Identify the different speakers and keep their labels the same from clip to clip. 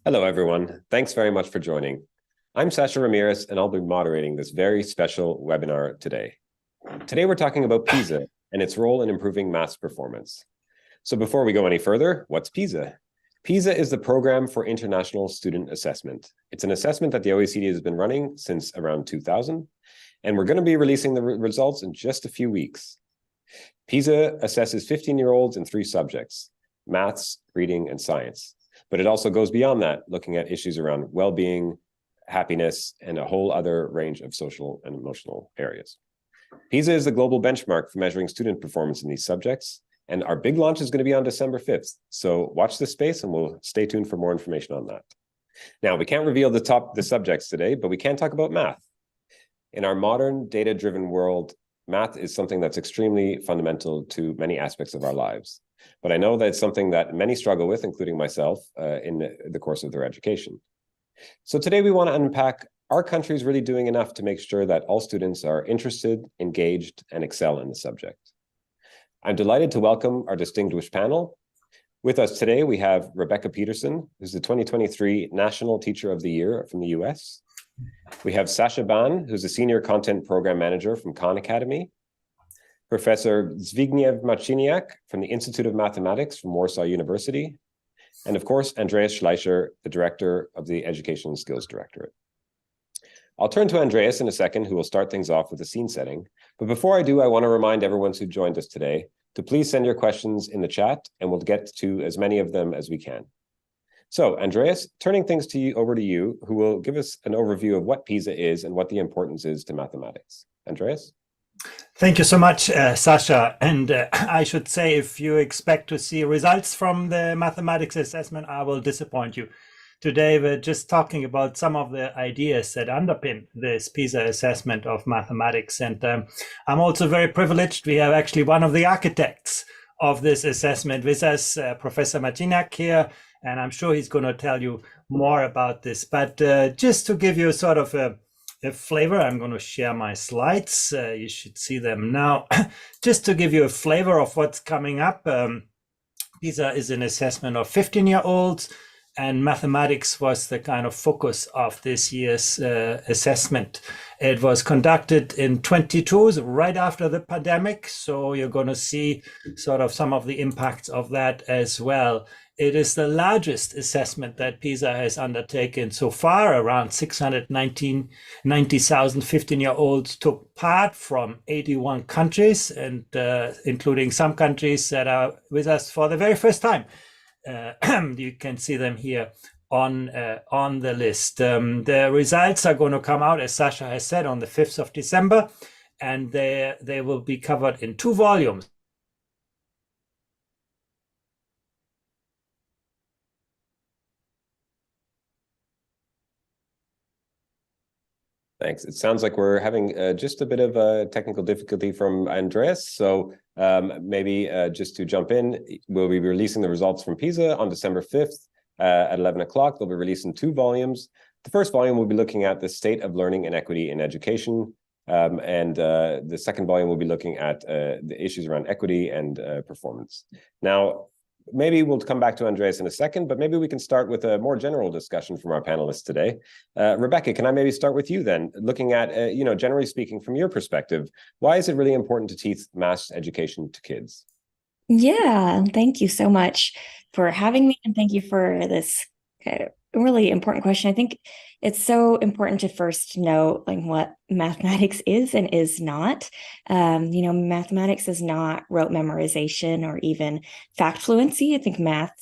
Speaker 1: Hello, everyone. Thanks very much for joining. I'm Sasha Ramirez, and I'll be moderating this very special webinar today. Today, we're talking about PISA and its role in improving maths performance. So before we go any further, what's PISA? PISA is the Program for International Student Assessment. It's an assessment that the OECD has been running since around 2000, and we're going to be releasing the results in just a few weeks. PISA assesses 15-year-olds in 3 subjects: maths, reading, and science. But it also goes beyond that, looking at issues around well-being, happiness, and a whole other range of social and emotional areas. PISA is the global benchmark for measuring student performance in these subjects, and our big launch is going to be on December 5th. So watch this space and we'll stay tuned for more information on that. Now, we can't reveal the subjects today, but we can talk about math. In our modern data-driven world, math is something that's extremely fundamental to many aspects of our lives. But I know that it's something that many struggle with, including myself, in the course of their education. So today we want to unpack, are countries really doing enough to make sure that all students are interested, engaged, and excel in the subject? I'm delighted to welcome our distinguished panel. With us today, we have Rebecca Peterson, who's the 2023 National Teacher of the Year from the US. We have Sasha Ban, who's a Senior Content Program Manager from Khan Academy. Professor Zbigniew Marciniak from the Institute of Mathematics from Warsaw University. And of course, Andreas Schleicher, the Director of the Education and Skills Directorate. I'll turn to Andreas in a second, who will start things off with a scene setting. But before I do, I want to remind everyone who joined us today to please send your questions in the chat, and we'll get to as many of them as we can. So, Andreas, turning things over to you, who will give us an overview of what PISA is and what the importance is to mathematics. Andreas?
Speaker 2: Thank you so much, Sasha. And I should say, if you expect to see results from the mathematics assessment, I will disappoint you. Today, we're just talking about some of the ideas that underpin this PISA assessment of mathematics. And I'm also very privileged. We have actually one of the architects of this assessment with us, Professor Marciniak here, and I'm sure he's going to tell you more about this. But just to give you sort of a flavor, I'm going to share my slides. You should see them now. Just to give you a flavor of what's coming up, PISA is an assessment of 15-year-olds, and mathematics was the kind of focus of this year's assessment. It was conducted in 22, right after the pandemic, so you're going to see sort of some of the impacts of that as well. It is the largest assessment that PISA has undertaken so far. Around 690,000 15-year-olds took part from 81 countries, and including some countries that are with us for the very first time. You can see them here on the list. The results are going to come out, as Sasha has said, on the 5th of December, and they will be covered in 2 volumes.
Speaker 1: Thanks. It sounds like we're having just a bit of a technical difficulty from Andreas. So maybe just to jump in, we'll be releasing the results from PISA on December 5th at 11 o'clock. They'll be releasing 2 volumes. The first volume will be looking at the state of learning and equity in education. And the second volume will be looking at the issues around equity and performance. Now, maybe we'll come back to Andreas in a second, but maybe we can start with a more general discussion from our panelists today. Rebecca, can I maybe start with you then? Looking at, generally speaking, from your perspective, why is it really important to teach math education to kids?
Speaker 3: Yeah, thank you so much for having me, and thank you for this really important question. I think it's so important to first know like what mathematics is and is not. Mathematics is not rote memorization or even fact fluency. I think math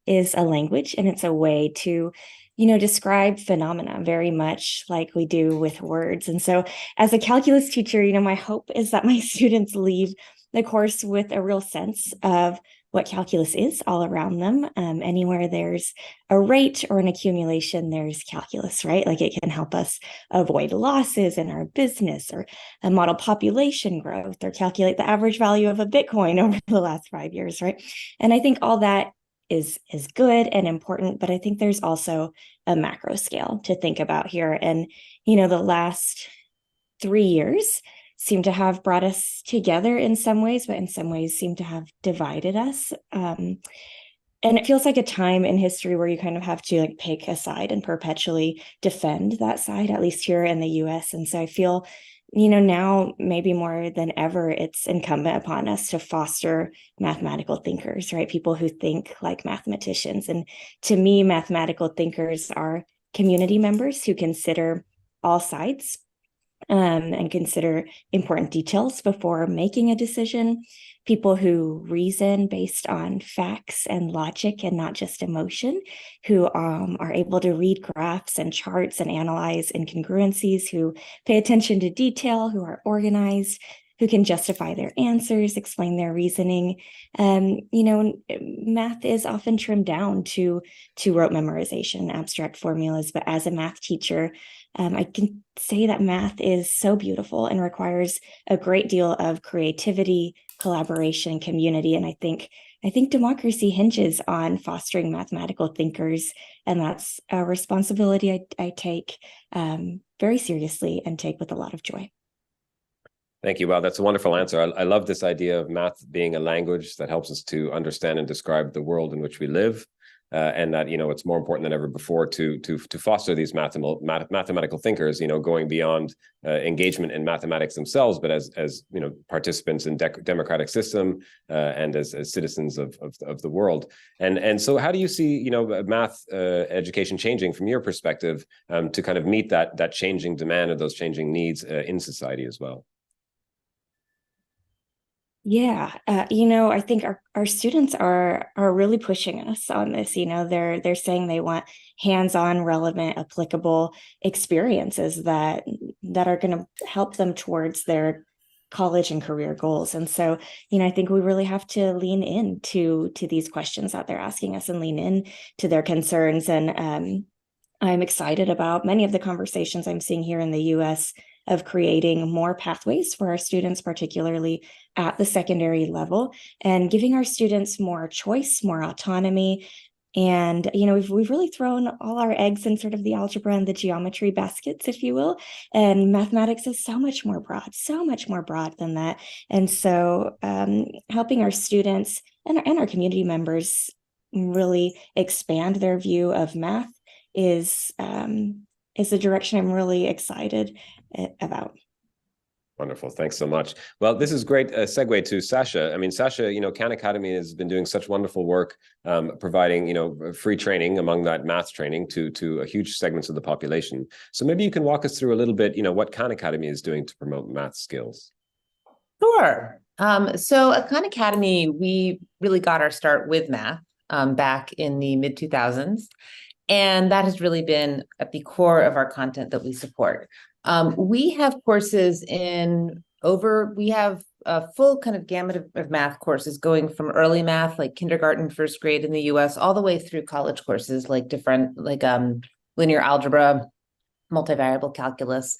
Speaker 3: is a language, and it's a way to describe phenomena very much like we do with words. And so as a calculus teacher, my hope is that my students leave the course with a real sense of what calculus is all around them. Anywhere there's a rate or an accumulation, there's calculus, right? Like it can help us avoid losses in our business, or model population growth, or calculate the average value of a Bitcoin over the last 5 years, right? And I think all that is good and important, but I think there's also a macro scale to think about here. And, the last 3 years seem to have brought us together in some ways, but in some ways seem to have divided us. And it feels like a time in history where you kind of have to like pick a side and perpetually defend that side, at least here in the US. And so I feel, now maybe more than ever, it's incumbent upon us to foster mathematical thinkers, right? People who think like mathematicians. And to me, mathematical thinkers are community members who consider all sides and consider important details before making a decision. People who reason based on facts and logic and not just emotion, who are able to read graphs and charts and analyze incongruencies, who pay attention to detail, who are organized, who can justify their answers, explain their reasoning. Math is often trimmed down to rote memorization, abstract formulas, but as a math teacher, I can say that math is so beautiful and requires a great deal of creativity, collaboration, community. And I think democracy hinges on fostering mathematical thinkers, and that's a responsibility I take very seriously and take with a lot of joy.
Speaker 1: Thank you. Wow, that's a wonderful answer. I love this idea of math being a language that helps us to understand and describe the world in which we live. And that, it's more important than ever before to foster these mathematical thinkers, going beyond engagement in mathematics themselves, but as participants in democratic system and as citizens of the world. And so how do you see, math education changing from your perspective to kind of meet that changing demand or those changing needs in society as well?
Speaker 3: Yeah, I think our students are really pushing us on this. They're saying they want hands-on, relevant, applicable experiences that are going to help them towards their college and career goals. And so, I think we really have to lean into these questions that they're asking us and lean in to their concerns. And I'm excited about many of the conversations I'm seeing here in the US of creating more pathways for our students, particularly at the secondary level, and giving our students more choice, more autonomy. And, we've really thrown all our eggs in sort of the algebra and the geometry baskets, if you will. And mathematics is so much more broad than that. And so helping our students and our community members really expand their view of math is the direction I'm really excited about.
Speaker 1: Wonderful. Thanks so much. Well, this is great segue to Sasha. I mean, Sasha, Khan Academy has been doing such wonderful work providing, free training among that math training to a huge segments of the population. So maybe you can walk us through a little bit, what Khan Academy is doing to promote math skills.
Speaker 4: Sure. So at Khan Academy, we really got our start with math back in the mid-2000s. And that has really been at the core of our content that we support. We have courses we have a full kind of gamut of math courses going from early math, like kindergarten, first grade in the US, all the way through college courses, like linear algebra, multivariable calculus.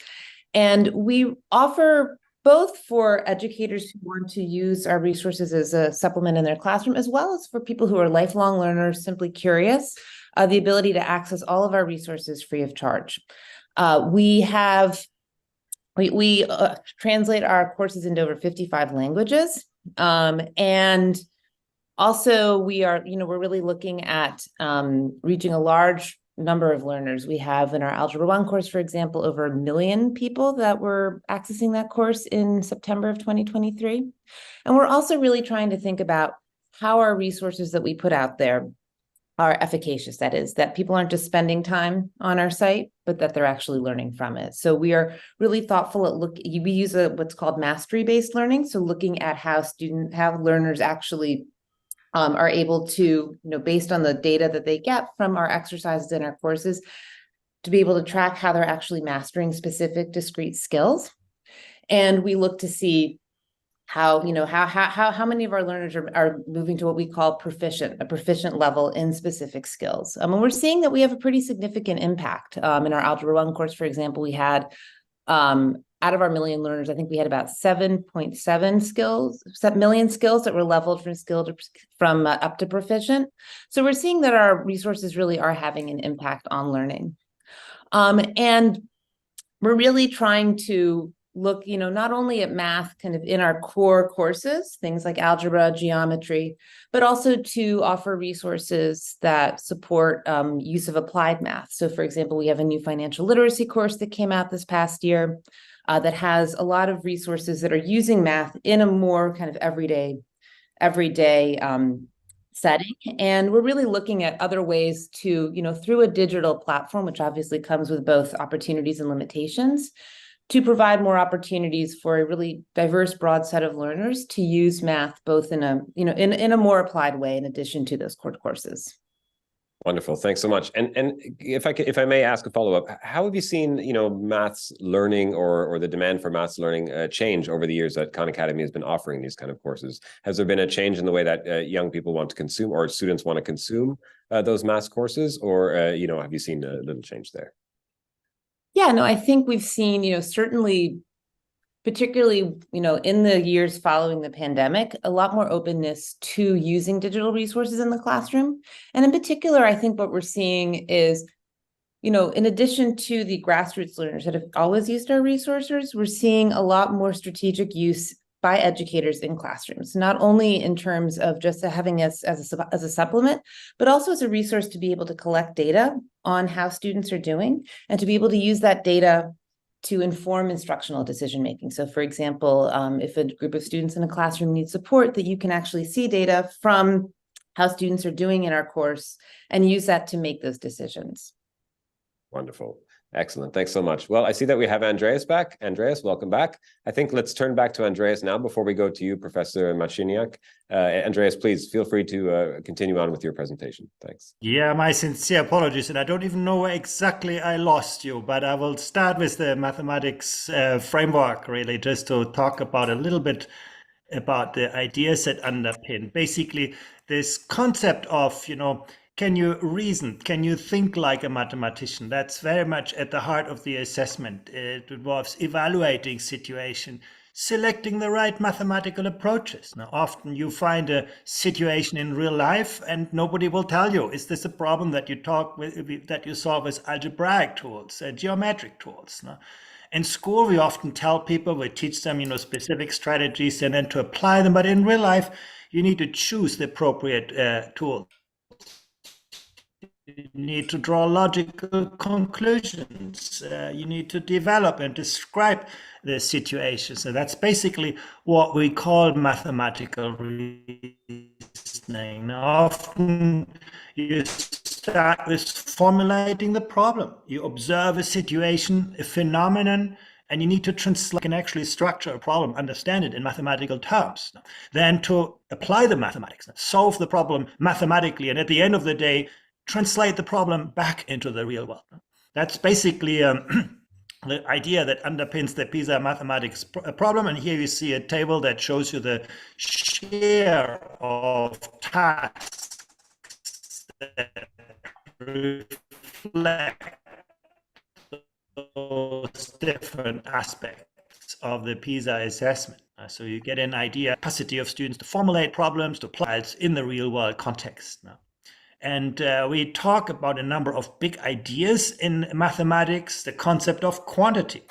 Speaker 4: And we offer both for educators who want to use our resources as a supplement in their classroom, as well as for people who are lifelong learners, simply curious, the ability to access all of our resources free of charge. We translate our courses into over 55 languages. And also we're really looking at reaching a large number of learners. We have in our Algebra 1 course, for example, over 1 million people that were accessing that course in September of 2023. And we're also really trying to think about how our resources that we put out there are efficacious. That is, that people aren't just spending time on our site, but that they're actually learning from it. So we are really thoughtful at we use what's called mastery-based learning. So looking at how learners actually are able to, based on the data that they get from our exercises in our courses, to be able to track how they're actually mastering specific discrete skills. And we look to see how many of our learners are moving to what we call a proficient level in specific skills. And we're seeing that we have a pretty significant impact. In our Algebra 1 course, for example, we had out of our 1 million learners, I think we had about 7.7 million skills that were leveled from up to proficient. So we're seeing that our resources really are having an impact on learning. And we're really trying to look, not only at math kind of in our core courses, things like algebra, geometry, but also to offer resources that support use of applied math. So for example, we have a new financial literacy course that came out this past year that has a lot of resources that are using math in a more kind of everyday setting. And we're really looking at other ways to, through a digital platform, which obviously comes with both opportunities and limitations, to provide more opportunities for a really diverse, broad set of learners to use math both in a, in a more applied way in addition to those core courses.
Speaker 1: Wonderful. Thanks so much. And if I may ask a follow-up, how have you seen, maths learning or the demand for maths learning change over the years that Khan Academy has been offering these kind of courses? Has there been a change in the way that young people want to consume or students want to consume those maths courses, or have you seen a little change there?
Speaker 4: Yeah, no, I think we've seen, certainly, particularly, in the years following the pandemic, a lot more openness to using digital resources in the classroom. And in particular, I think what we're seeing is, in addition to the grassroots learners that have always used our resources, we're seeing a lot more strategic use by educators in classrooms, not only in terms of just having us as a supplement, but also as a resource to be able to collect data on how students are doing and to be able to use that data to inform instructional decision-making. So for example, if a group of students in a classroom needs support, that you can actually see data from how students are doing in our course and use that to make those decisions.
Speaker 1: Wonderful. Excellent. Thanks so much. Well, I see that we have Andreas back. Andreas, welcome back. I think let's turn back to Andreas now before we go to you, Professor Marciniak. Andreas, please feel free to continue on with your presentation. Thanks.
Speaker 2: Yeah, my sincere apologies. And I don't even know where exactly I lost you, but I will start with the mathematics framework, really, just to talk about a little bit about the ideas that underpin. Basically, this concept of, can you reason? Can you think like a mathematician? That's very much at the heart of the assessment. It involves evaluating situation, selecting the right mathematical approaches. Now, often you find a situation in real life and nobody will tell you, is this a problem that you solve with algebraic tools, geometric tools? No? In school, we often tell people, we teach them, specific strategies and then to apply them. But in real life, you need to choose the appropriate tool. You need to draw logical conclusions. You need to develop and describe the situation. So that's basically what we call mathematical reasoning. Now, often you start with formulating the problem. You observe a situation, a phenomenon, and you need to translate and actually structure a problem, understand it in mathematical terms. Then to apply the mathematics, solve the problem mathematically, and at the end of the day, translate the problem back into the real world. That's basically the idea that underpins the PISA mathematics problem. And here you see a table that shows you the share of tasks that reflect those different aspects of the PISA assessment. So you get an idea, capacity of students to formulate problems, to apply it in the real world context. Now. And we talk about a number of big ideas in mathematics, the concept of quantity.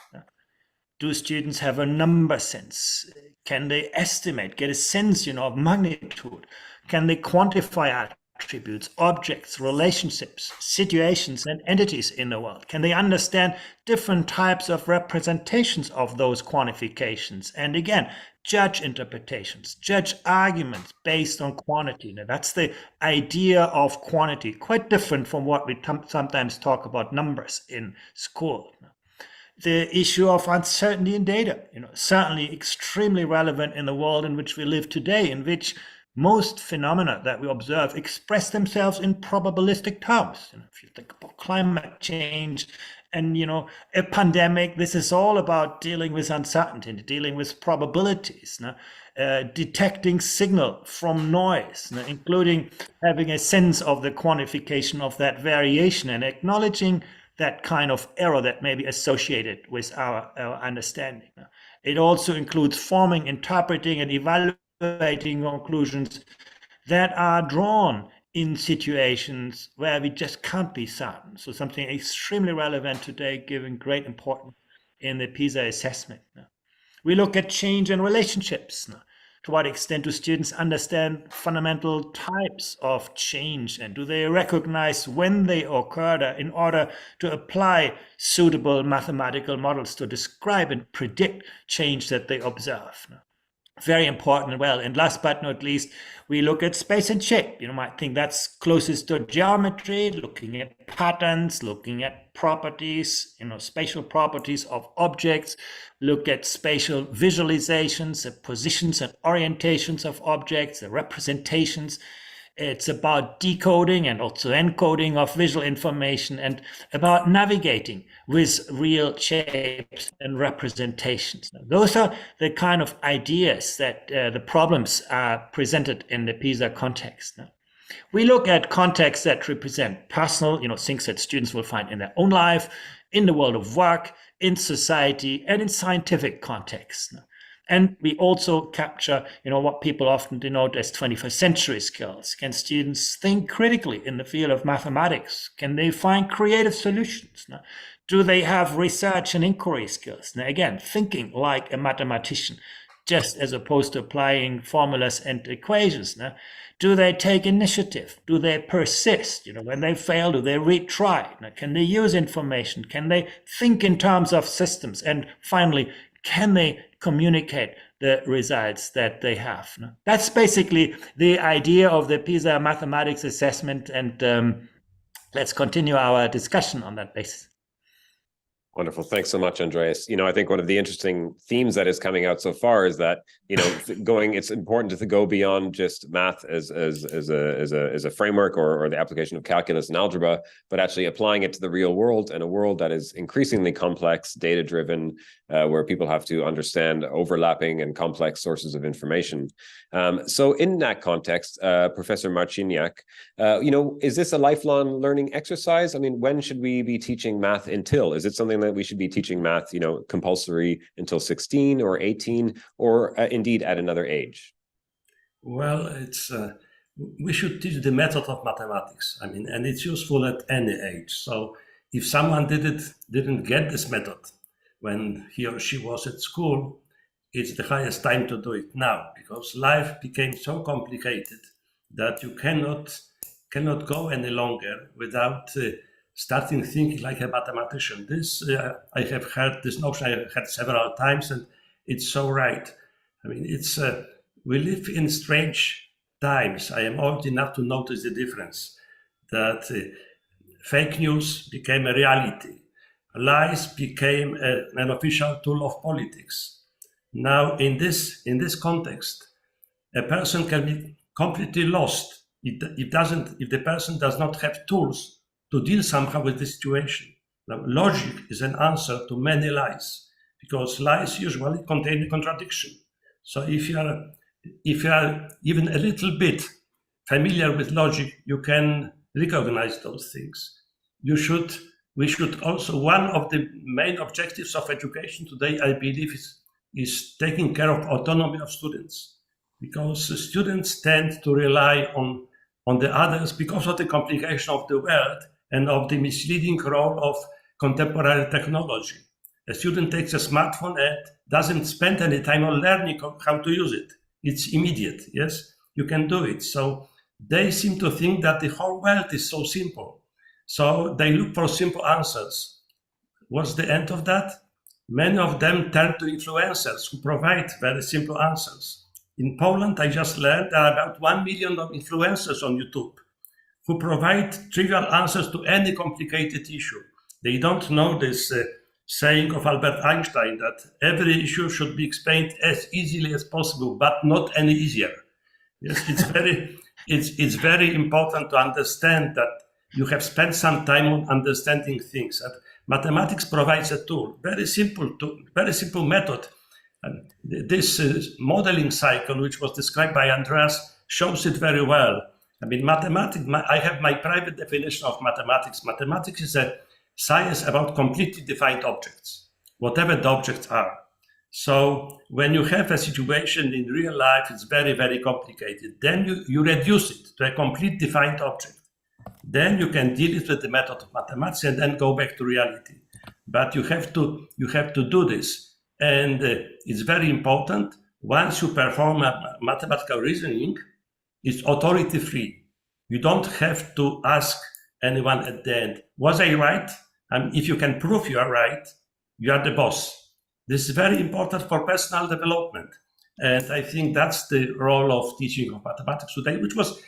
Speaker 2: Do students have a number sense? Can they estimate, get a sense, of magnitude? Can they quantify attributes, objects, relationships, situations, and entities in the world? Can they understand different types of representations of those quantifications? And again, judge interpretations, judge arguments based on quantity. Now, that's the idea of quantity, quite different from what we sometimes talk about numbers in school. The issue of uncertainty in data, certainly extremely relevant in the world in which we live today, in which most phenomena that we observe express themselves in probabilistic terms. If you think about climate change and, a pandemic, this is all about dealing with uncertainty, dealing with probabilities, detecting signal from noise, including having a sense of the quantification of that variation and acknowledging that kind of error that may be associated with our understanding. It also includes forming, interpreting, and evaluating conclusions that are drawn in situations where we just can't be certain. So something extremely relevant today, given great importance in the PISA assessment. We look at change in relationships. To what extent do students understand fundamental types of change, and do they recognize when they occur in order to apply suitable mathematical models to describe and predict change that they observe? Very important as well. And last but not least, we look at space and shape. You might think that's closest to geometry, looking at patterns, looking at properties, spatial properties of objects, look at spatial visualizations, the positions and orientations of objects, the representations. It's about decoding and also encoding of visual information, and about navigating with real shapes and representations. Now, those are the kind of ideas that the problems are presented in the PISA context. Now, we look at contexts that represent personal, things that students will find in their own life, in the world of work, in society, and in scientific contexts. Now, and we also capture, what people often denote as 21st century skills. Can students think critically in the field of mathematics? Can they find creative solutions? Now, do they have research and inquiry skills? Now, again, thinking like a mathematician, just as opposed to applying formulas and equations. Now, do they take initiative? Do they persist? When they fail, do they retry? Now, can they use information? Can they think in terms of systems? And finally, can they communicate the results that they have? That's basically the idea of the PISA mathematics assessment, and let's continue our discussion on that basis.
Speaker 1: Wonderful. Thanks so much, Andreas. I think one of the interesting themes that is coming out so far is that, it's important to go beyond just math as a framework or the application of calculus and algebra, but actually applying it to the real world, and a world that is increasingly complex, data-driven, where people have to understand overlapping and complex sources of information. So in that context, Professor Marciniak, is this a lifelong learning exercise? I mean, when should we be teaching math until? Is it something that we should be teaching math, compulsory until 16 or 18, or indeed at another age?
Speaker 5: Well, we should teach the method of mathematics. And it's useful at any age. So if someone didn't get this method when he or she was at school, it's the highest time to do it now, because life became so complicated that you cannot go any longer without starting thinking like a mathematician. I have heard this notion, I have heard several times, and it's so right. We live in strange times. I am old enough to notice the difference, that fake news became a reality. Lies became an official tool of politics. Now, in this context, a person can be completely lost if the person does not have tools to deal somehow with the situation. Now, logic is an answer to many lies, because lies usually contain a contradiction. So if you are even a little bit familiar with logic, you can recognize those things. We should also, one of the main objectives of education today, I believe, is taking care of autonomy of students, because students tend to rely on the others because of the complication of the world and of the misleading role of contemporary technology. A student takes a smartphone and doesn't spend any time on learning how to use it. It's immediate, yes? You can do it. So they seem to think that the whole world is so simple. So they look for simple answers. What's the end of that? Many of them turn to influencers who provide very simple answers. In Poland, I just learned there are about 1 million of influencers on YouTube who provide trivial answers to any complicated issue. They don't know this saying of Albert Einstein that every issue should be explained as easily as possible, but not any easier. Yes, it's very important to understand that you have spent some time on understanding things. And mathematics provides a tool, very simple method. And this modeling cycle, which was described by Andreas, shows it very well. Mathematics, I have my private definition of mathematics. Mathematics is a science about completely defined objects, whatever the objects are. So when you have a situation in real life, it's very, very complicated. Then you reduce it to a complete defined object. Then you can deal it with the method of mathematics and then go back to reality. But you have to do this And it's very important. Once you perform a mathematical reasoning, it's authority-free. You don't have to ask anyone at the end, was I right? And if you can prove you are right, you are the boss. This is very important for personal development. And I think that's the role of teaching of mathematics today, which was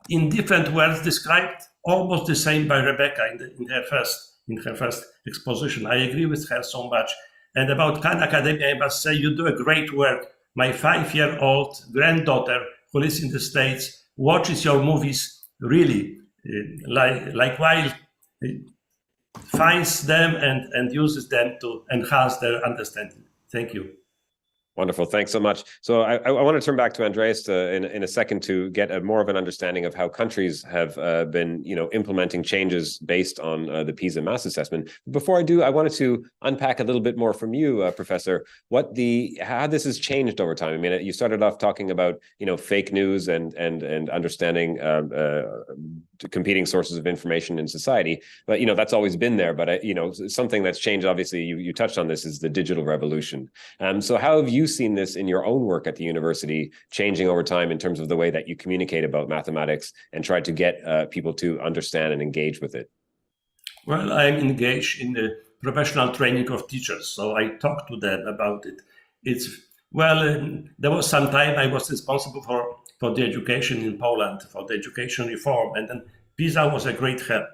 Speaker 5: in different words described almost the same by Rebecca in her first exposition. I agree with her so much. And about Khan Academy, I must say you do a great work. My 5-year-old granddaughter who lives in the States watches your movies really like wild, finds them and uses them to enhance their understanding. Thank you.
Speaker 1: Wonderful. Thanks so much. So I want to turn back to Andreas in a second to get more of an understanding of how countries have been, implementing changes based on the PISA mass assessment. Before I do, I wanted to unpack a little bit more from you, Professor, how this has changed over time. I mean, you started off talking about, fake news and understanding competing sources of information in society, but that's always been there. But something that's changed, obviously, you touched on this, is the digital revolution. So how have you seen this in your own work at the university changing over time in terms of the way that you communicate about mathematics and try to get people to understand and engage with it?
Speaker 5: Well, I'm engaged in the professional training of teachers, so I talk to them about it. There was some time I was responsible for the education in Poland, for the education reform, and then PISA was a great help,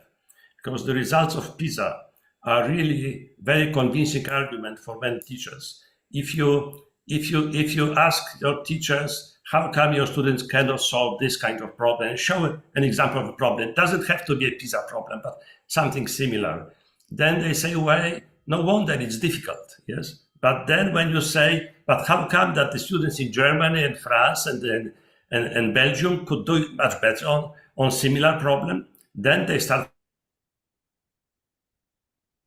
Speaker 5: because the results of PISA are really very convincing argument for many teachers. If you ask your teachers, how come your students cannot solve this kind of problem, and show an example of a problem, it doesn't have to be a PISA problem, but something similar, then they say, well, no wonder it's difficult, yes? But then when you say, but how come that the students in Germany and France and Belgium could do it much better on similar problem, then they start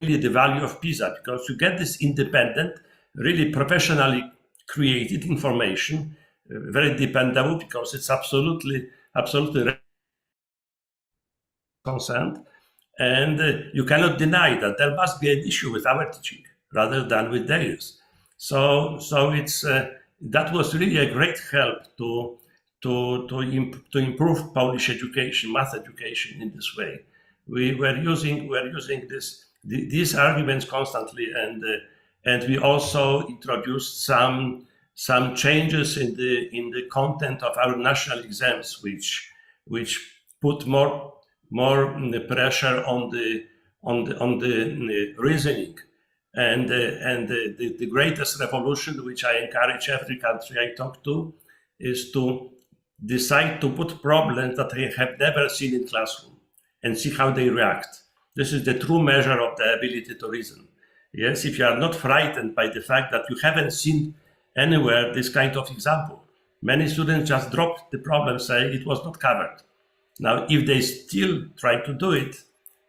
Speaker 5: really the value of PISA, because you get this independent, really professionally created information, very dependable, because it's absolutely concerned, and you cannot deny that there must be an issue with our teaching rather than with theirs. So it's that was really a great help to improve Polish education, math education in this way. We're using these arguments constantly, and we also introduced some changes in the content of our national exams, which put more pressure on the reasoning, and the greatest revolution, which I encourage every country I talk to, is to decide to put problems that they have never seen in classroom and see how they react. This is the true measure of the ability to reason. Yes, if you are not frightened by the fact that you haven't seen anywhere this kind of example. Many students just drop the problem, say it was not covered. Now, if they still try to do it,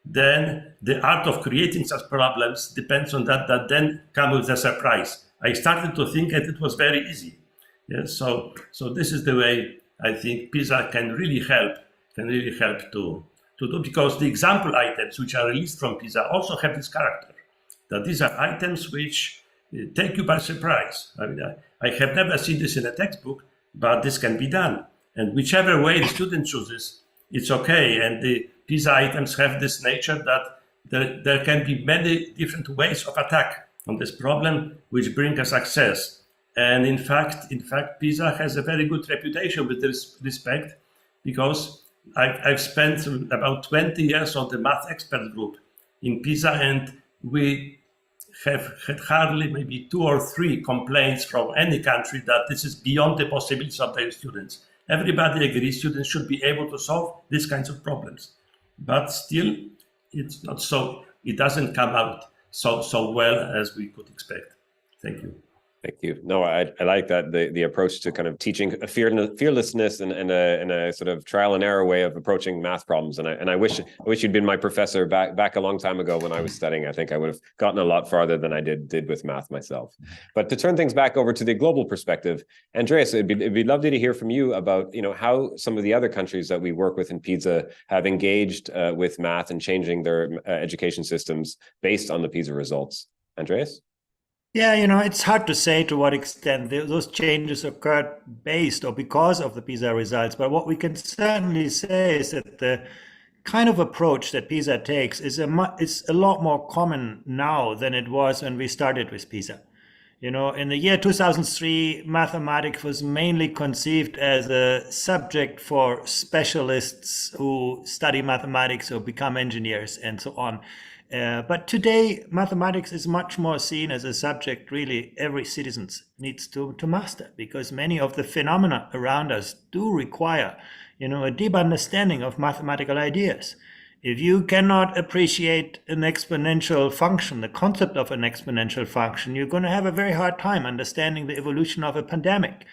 Speaker 5: then the art of creating such problems depends on that then come with a surprise. I started to think that it was very easy. Yes, so this is the way I think PISA can really help to do, because the example items which are released from PISA also have this character, that these are items which take you by surprise. I mean, I have never seen this in a textbook, but this can be done. And whichever way the student chooses, it's okay. And the PISA items have this nature that there can be many different ways of attack on this problem, which bring a success. And in fact, PISA has a very good reputation with this respect, because I've spent about 20 years on the math expert group in PISA, and we have had hardly maybe 2 or 3 complaints from any country that this is beyond the possibilities of their students. Everybody agrees students should be able to solve these kinds of problems, but still it's not so. It doesn't come out so well as we could expect. Thank you.
Speaker 1: Thank you. No, I like that, the approach to kind of teaching a fearlessness and a sort of trial and error way of approaching math problems. And I wish you'd been my professor back a long time ago when I was studying. I think I would have gotten a lot farther than I did with math myself. But to turn things back over to the global perspective, Andreas, it'd be lovely to hear from you about how some of the other countries that we work with in PISA have engaged with math and changing their education systems based on the PISA results. Andreas?
Speaker 2: Yeah, it's hard to say to what extent those changes occurred based or because of the PISA results. But what we can certainly say is that the kind of approach that PISA takes is a lot more common now than it was when we started with PISA. In the year 2003, mathematics was mainly conceived as a subject for specialists who study mathematics or become engineers and so on. But today, mathematics is much more seen as a subject really every citizen needs to master, because many of the phenomena around us do require, a deep understanding of mathematical ideas. If you cannot appreciate an exponential function, the concept of an exponential function, you're going to have a very hard time understanding the evolution of a pandemic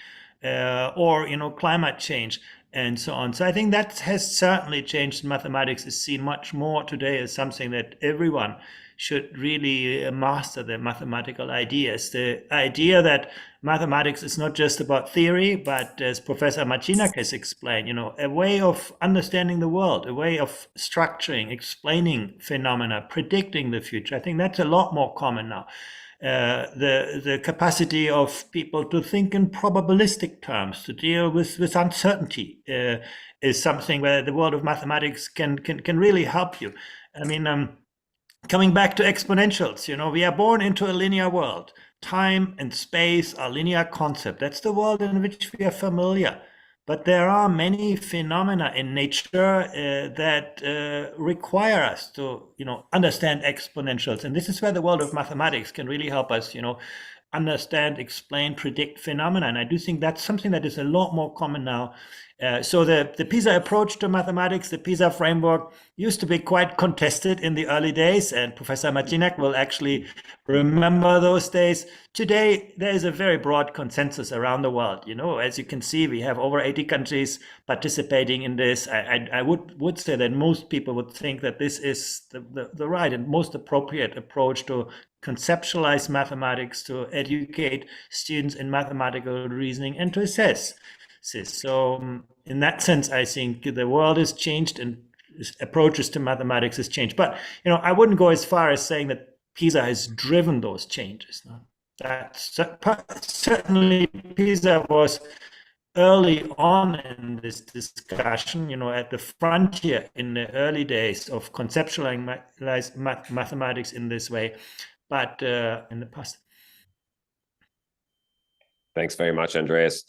Speaker 2: or climate change and so on. So I think that has certainly changed. Mathematics is seen much more today as something that everyone should really master, the mathematical ideas. The idea that mathematics is not just about theory, but as Professor Marcinak has explained, a way of understanding the world, a way of structuring, explaining phenomena, predicting the future. I think that's a lot more common now. The capacity of people to think in probabilistic terms, to deal with uncertainty, is something where the world of mathematics can really help you. I mean, coming back to exponentials, we are born into a linear world. Time and space are linear concept. That's the world in which we are familiar. But there are many phenomena in nature that require us to, understand exponentials. And this is where the world of mathematics can really help us, understand, explain, predict phenomena. And I do think that's something that is a lot more common now. So the PISA approach to mathematics, the PISA framework, used to be quite contested in the early days, and Professor Marcinak will actually remember those days. Today, there is a very broad consensus around the world. As you can see, we have over 80 countries participating in this. I would say that most people would think that this is the right and most appropriate approach to conceptualize mathematics, to educate students in mathematical reasoning, and to assess. So in that sense, I think the world has changed and approaches to mathematics has changed. But I wouldn't go as far as saying that PISA has driven those changes. No? Certainly PISA was early on in this discussion, at the frontier in the early days of conceptualizing mathematics in this way, but in the past.
Speaker 1: Thanks very much, Andreas.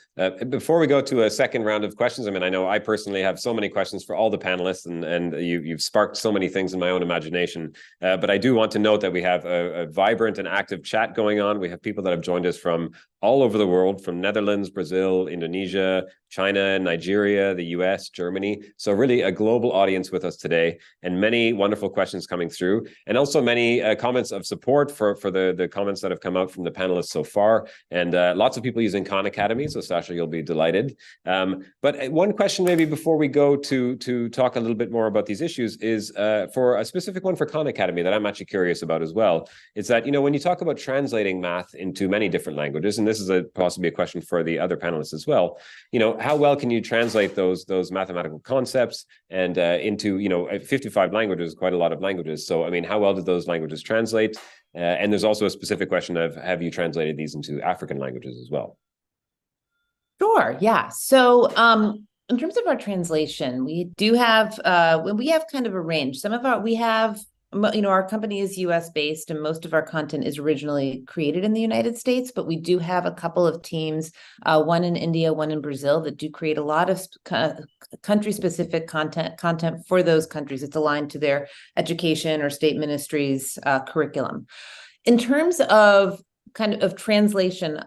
Speaker 1: Before we go to a second round of questions, I know I personally have so many questions for all the panelists, and you've sparked so many things in my own imagination. But I do want to note that we have a vibrant and active chat going on. We have people that have joined us from all over the world, from Netherlands, Brazil, Indonesia, China, Nigeria, the US, Germany. So really a global audience with us today, and many wonderful questions coming through, and also many comments of support for the comments that have come out from the panelists so far, and lots of people using Khan Academy. So Sasha, you'll be delighted. But one question maybe before we go to talk a little bit more about these issues is for a specific one for Khan Academy that I'm actually curious about as well. Is that, when you talk about translating math into many different languages, and this is possibly a question for the other panelists as well, how well can you translate those mathematical concepts and into 55 languages, quite a lot of languages. So how well do those languages translate? And there's also a specific question of, have you translated these into African languages as well?
Speaker 4: Sure, yeah. So in terms of our translation, we do have kind of a range. Our company is US based, and most of our content is originally created in the United States, but we do have a couple of teams, one in India, one in Brazil, that do create a lot of country specific content for those countries. It's aligned to their education or state ministries curriculum. In terms of kind of translation,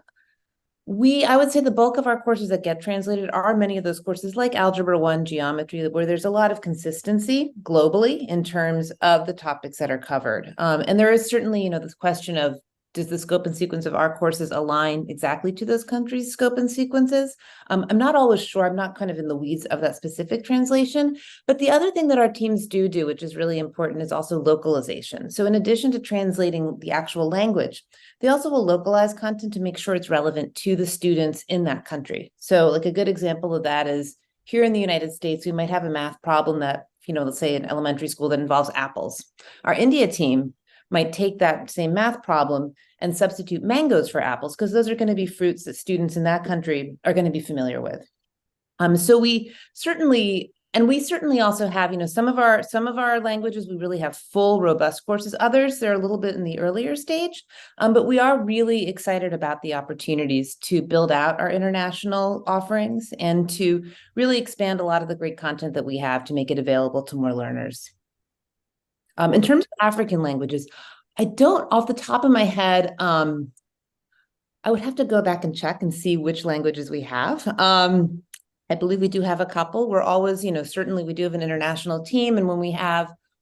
Speaker 4: I would say the bulk of our courses that get translated are many of those courses like Algebra 1, Geometry, where there's a lot of consistency globally in terms of the topics that are covered. And there is certainly, this question of, does the scope and sequence of our courses align exactly to those countries' scope and sequences? I'm not always sure. I'm not kind of in the weeds of that specific translation. But the other thing that our teams do, which is really important, is also localization. So in addition to translating the actual language, they also will localize content to make sure it's relevant to the students in that country. So like a good example of that is here in the United States, we might have a math problem that, let's say in elementary school that involves apples. Our India team might take that same math problem and substitute mangoes for apples, because those are going to be fruits that students in that country are going to be familiar with. So we certainly also have, some of our languages, we really have full, robust courses. Others, they're a little bit in the earlier stage, but we are really excited about the opportunities to build out our international offerings and to really expand a lot of the great content that we have to make it available to more learners. In terms of African languages, I don't, off the top of my head, I would have to go back and check and see which languages we have. I believe we do have a couple. We're always, certainly we do have an international team. And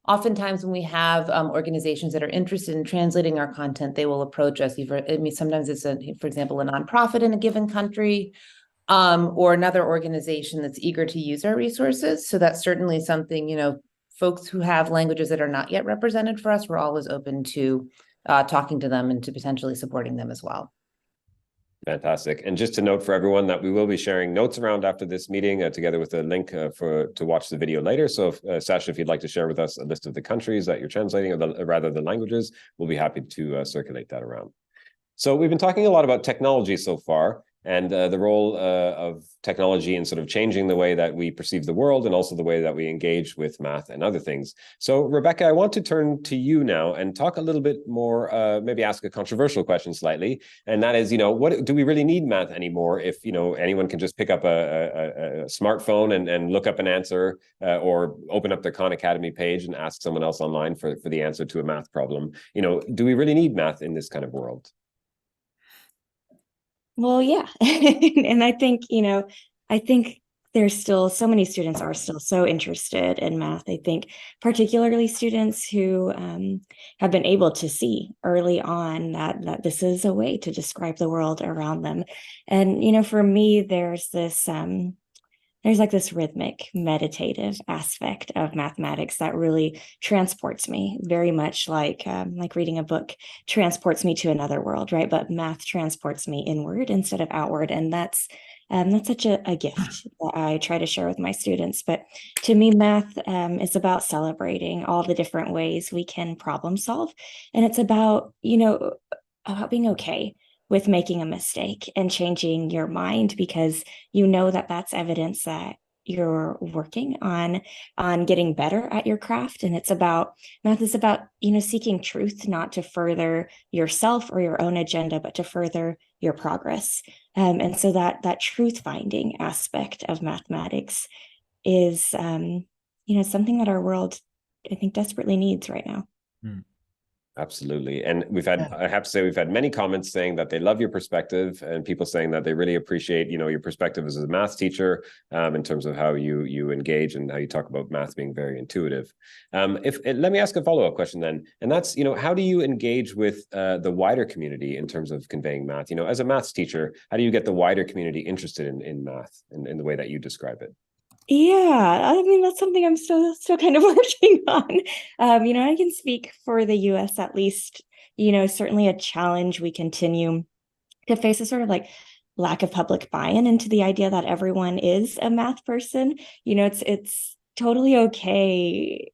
Speaker 4: oftentimes when we have organizations that are interested in translating our content, they will approach us. Sometimes it's, for example, a nonprofit in a given country, or another organization that's eager to use our resources. So that's certainly something, folks who have languages that are not yet represented for us, we're always open to talking to them and to potentially supporting them as well.
Speaker 1: Fantastic. And just to note for everyone that we will be sharing notes around after this meeting, together with a link to watch the video later. So Sasha, if you'd like to share with us a list of the countries that you're translating, or rather the languages, we'll be happy to circulate that around. So we've been talking a lot about technology so far, and the role of technology in sort of changing the way that we perceive the world, and also the way that we engage with math and other things. So Rebecca, I want to turn to you now and talk a little bit more, maybe ask a controversial question slightly, and that is, what do we really need math anymore if, anyone can just pick up a smartphone and look up an answer, or open up the Khan Academy page and ask someone else online for the answer to a math problem? Do we really need math in this kind of world?
Speaker 3: Well, yeah. And I think, there's still so many students are still so interested in math. I think particularly students who have been able to see early on that this is a way to describe the world around them. And, for me, there's like this rhythmic, meditative aspect of mathematics that really transports me, very much like reading a book transports me to another world, right? But math transports me inward instead of outward, and that's such a gift that I try to share with my students. But to me, math is about celebrating all the different ways we can problem solve, and it's about being okay with making a mistake and changing your mind, because that's evidence that you're working on getting better at your craft. And math is about, seeking truth, not to further yourself or your own agenda, but to further your progress. And so that truth finding aspect of mathematics is, something that our world, I think, desperately needs right now.
Speaker 1: Absolutely. And I have to say, we've had many comments saying that they love your perspective, and people saying that they really appreciate, your perspective as a math teacher, in terms of how you engage and how you talk about math being very intuitive. Let me ask a follow-up question then, and that's, how do you engage with the wider community in terms of conveying math? As a math teacher, how do you get the wider community interested in math in the way that you describe it?
Speaker 3: Yeah, I mean, that's something I'm still kind of working on. I can speak for the US at least, certainly a challenge we continue to face, a sort of like lack of public buy-in into the idea that everyone is a math person. It's totally okay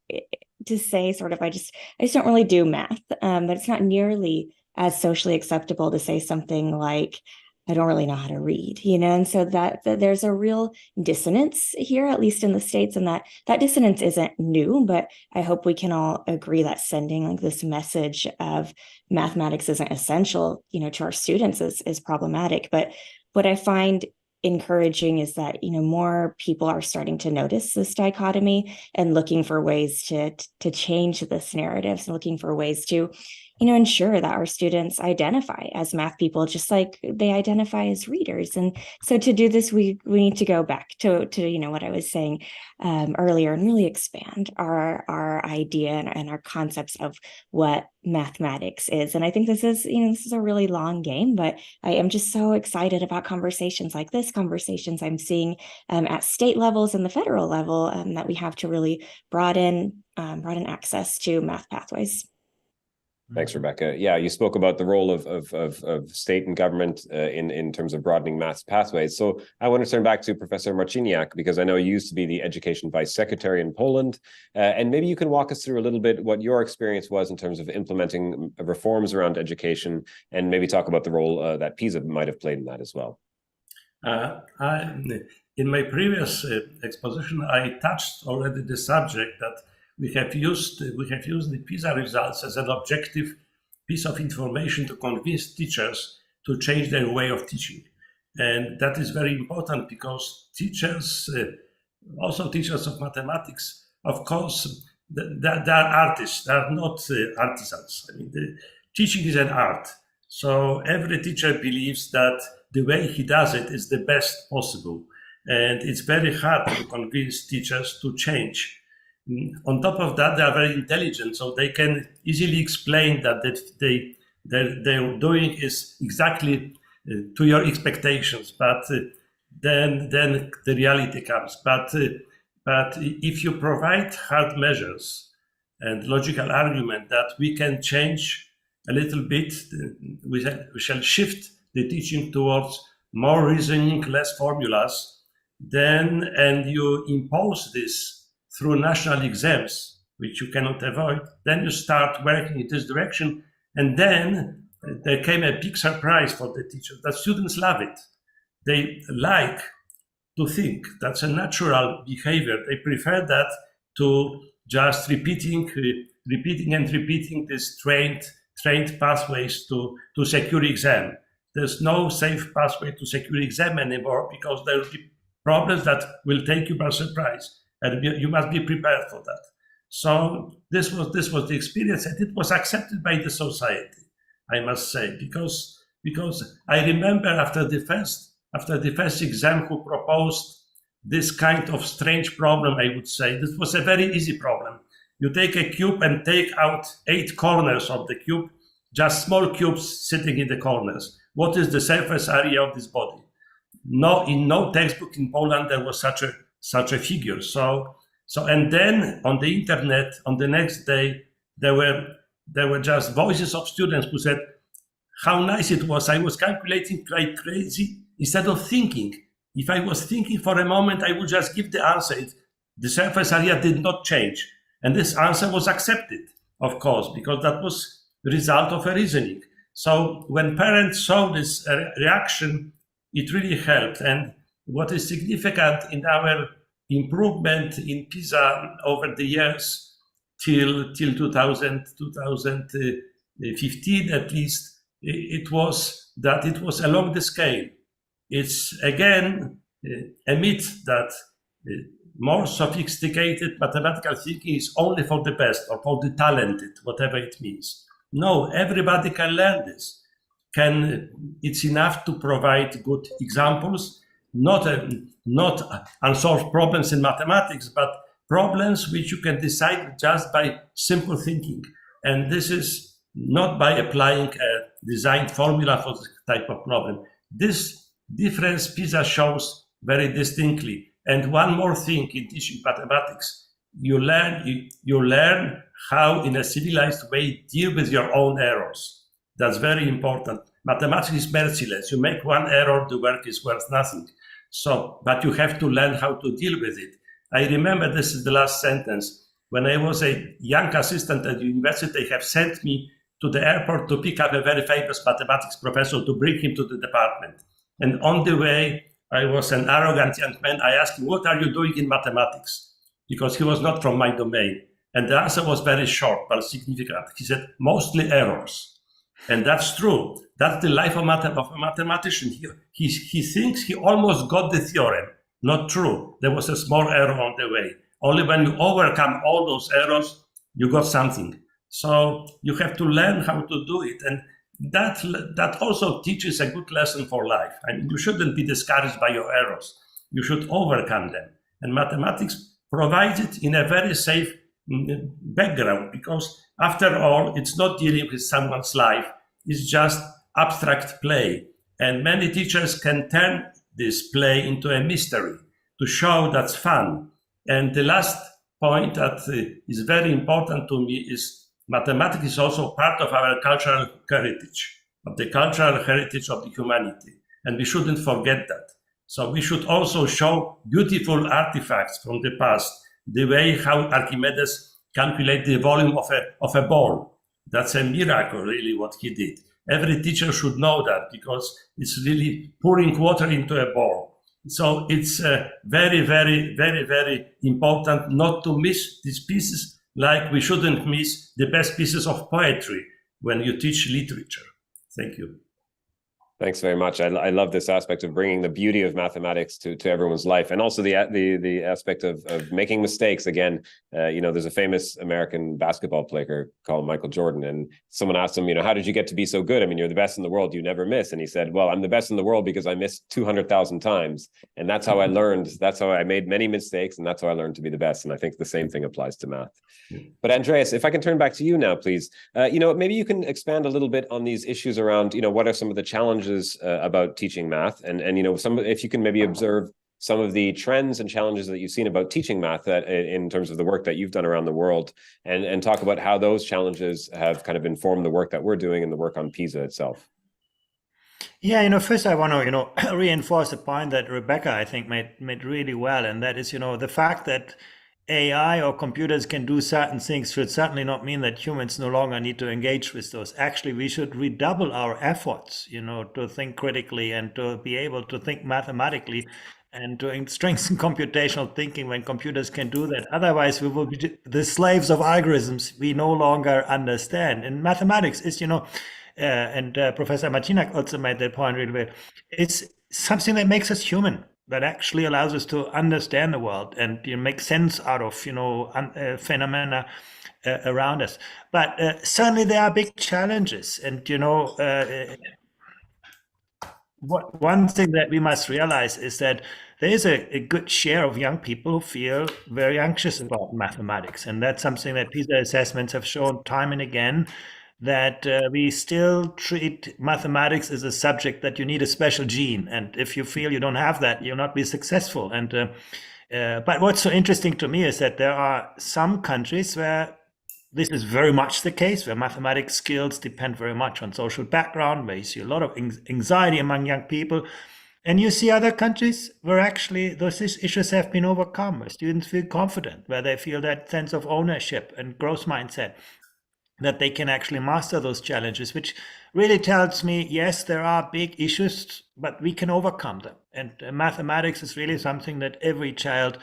Speaker 3: to say sort of, I just don't really do math, but it's not nearly as socially acceptable to say something like, I don't really know how to read, and so that there's a real dissonance here, at least in the States, and that dissonance isn't new, but I hope we can all agree that sending like this message of mathematics isn't essential, to our students is problematic. But what I find encouraging is that, more people are starting to notice this dichotomy and looking for ways to change this narrative, and looking for ways to ensure that our students identify as math people, just like they identify as readers. And so to do this, we need to go back to what I was saying earlier, and really expand our idea and our concepts of what mathematics is. And I think this is a really long game, but I am just so excited about conversations like this, conversations I'm seeing at state levels and the federal level, that we have to really broaden access to math pathways.
Speaker 1: Thanks, Rebecca. Yeah, you spoke about the role of state and government in terms of broadening maths pathways. So I want to turn back to Professor Marciniak, because I know you used to be the Education Vice Secretary in Poland. And maybe you can walk us through a little bit what your experience was in terms of implementing reforms around education, and maybe talk about the role that PISA might have played in that as well.
Speaker 5: In my previous exposition, I touched already the subject that we have used the PISA results as an objective piece of information to convince teachers to change their way of teaching. And that is very important, because teachers, also teachers of mathematics, of course, they are artists, they are not artisans. I mean, the teaching is an art. So every teacher believes that the way he does it is the best possible. And it's very hard to convince teachers to change. On top of that, they are very intelligent, so they can easily explain that they're doing is exactly to your expectations, but then the reality comes. But if you provide hard measures and logical argument that we can change a little bit, we shall shift the teaching towards more reasoning, less formulas, and you impose this through national exams, which you cannot avoid, then you start working in this direction. And then there came a big surprise for the teachers, that students love it. They like to think. That's a natural behavior. They prefer that to just repeating these trained pathways to secure exam. There's no safe pathway to secure exam anymore, because there will be problems that will take you by surprise. And you must be prepared for that. So this was the experience, and it was accepted by the society, I must say, because I remember after the first exam who proposed this kind of strange problem, I would say. This was a very easy problem. You take a cube and take out 8 corners of the cube, just small cubes sitting in the corners. What is the surface area of this body? In no textbook in Poland there was such a figure. So and then on the internet on the next day there were just voices of students who said how nice it was. I was calculating like crazy instead of thinking. If I was thinking for a moment, I would just give the answer. The surface area did not change, and this answer was accepted, of course, because that was the result of a reasoning. So when parents saw this reaction, it really helped. And what is significant in our improvement in PISA over the years till 2015 at least, it was that it was along the scale. It's again a myth that more sophisticated mathematical thinking is only for the best or for the talented, whatever it means. No, everybody can learn this. It's enough to provide good examples, not unsolved problems in mathematics, but problems which you can decide just by simple thinking. And this is not by applying a designed formula for this type of problem. This difference PISA shows very distinctly. And one more thing in teaching mathematics, you learn how in a civilized way deal with your own errors. That's very important. Mathematics is merciless. You make one error, the work is worth nothing. So, but you have to learn how to deal with it. I remember, this is the last sentence, when I was a young assistant at the university, they have sent me to the airport to pick up a very famous mathematics professor to bring him to the department. And on the way, I was an arrogant young man. I asked him, what are you doing in mathematics? Because he was not from my domain. And the answer was very short, but significant. He said, mostly errors. And that's true. That's the life of a mathematician. He thinks he almost got the theorem. Not true. There was a small error on the way. Only when you overcome all those errors, you got something. So you have to learn how to do it. And that also teaches a good lesson for life. I mean, you shouldn't be discouraged by your errors. You should overcome them. And mathematics provides it in a very safe background, because after all, it's not dealing with someone's life. It's just abstract play. And many teachers can turn this play into a mystery to show that's fun. And the last point that is very important to me is mathematics is also part of our cultural heritage, of the cultural heritage of the humanity. And we shouldn't forget that. So we should also show beautiful artifacts from the past, the way how Archimedes calculated the volume of a ball. That's a miracle, really, what he did. Every teacher should know that, because it's really pouring water into a ball. So it's very, very, very, very important not to miss these pieces, like we shouldn't miss the best pieces of poetry when you teach literature. Thank you.
Speaker 1: Thanks very much. I love this aspect of bringing the beauty of mathematics to everyone's life, and also the aspect of making mistakes. Again, there's a famous American basketball player called Michael Jordan, and someone asked him, how did you get to be so good? I mean, you're the best in the world. You never miss. And he said, well, I'm the best in the world because I missed 200,000 times, and that's how I learned. That's how I made many mistakes, and that's how I learned to be the best. And I think the same thing applies to math. But Andreas, if I can turn back to you now, please. Maybe you can expand a little bit on these issues around, what are some of the challenges about teaching math, and if you can maybe observe some of the trends and challenges that you've seen about teaching math that in terms of the work that you've done around the world, and talk about how those challenges have kind of informed the work that we're doing and the work on PISA itself.
Speaker 2: Yeah, first I want to, reinforce a point that Rebecca, I think, made really well, and that is, the fact that AI or computers can do certain things should certainly not mean that humans no longer need to engage with those. Actually, we should redouble our efforts, to think critically and to be able to think mathematically and to strengthen computational thinking when computers can do that. Otherwise, we will be the slaves of algorithms we no longer understand. And mathematics is, and Professor Martinak also made that point really well, it's something that makes us human, that actually allows us to understand the world and make sense out of phenomena around us. But certainly there are big challenges, and one thing that we must realize is that there is a good share of young people who feel very anxious about mathematics, and that's something that PISA assessments have shown time and again, that we still treat mathematics as a subject that you need a special gene, and if you feel you don't have that, you'll not be successful. And but what's so interesting to me is that there are some countries where this is very much the case, where mathematics skills depend very much on social background, where you see a lot of anxiety among young people. And you see other countries where actually those issues have been overcome, where students feel confident, where they feel that sense of ownership and growth mindset, that they can actually master those challenges, which really tells me, yes, there are big issues, but we can overcome them. And mathematics is really something that every child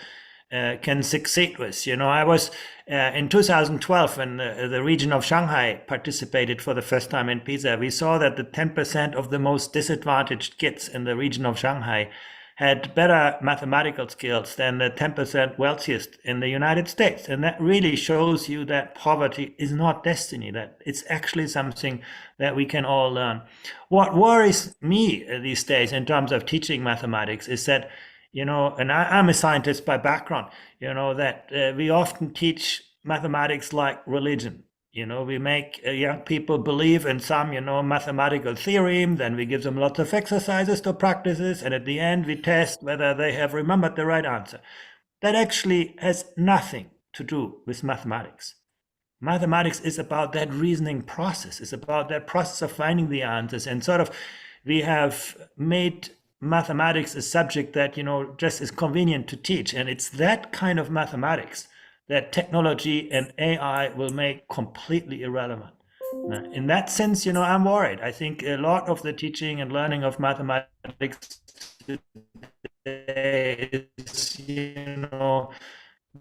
Speaker 2: can succeed with. I was in 2012 when the region of Shanghai participated for the first time in PISA. We saw that the 10% of the most disadvantaged kids in the region of Shanghai had better mathematical skills than the 10% wealthiest in the United States. And that really shows you that poverty is not destiny, that it's actually something that we can all learn. What worries me these days in terms of teaching mathematics is that, and I'm a scientist by background, that we often teach mathematics like religion. We make young people believe in some, mathematical theorem, then we give them lots of exercises to practice, and at the end we test whether they have remembered the right answer. That actually has nothing to do with mathematics. Mathematics is about that reasoning process. It's about that process of finding the answers, and sort of we have made mathematics a subject that, just is convenient to teach, and it's that kind of mathematics that technology and AI will make completely irrelevant. In that sense, I'm worried. I think a lot of the teaching and learning of mathematics today is,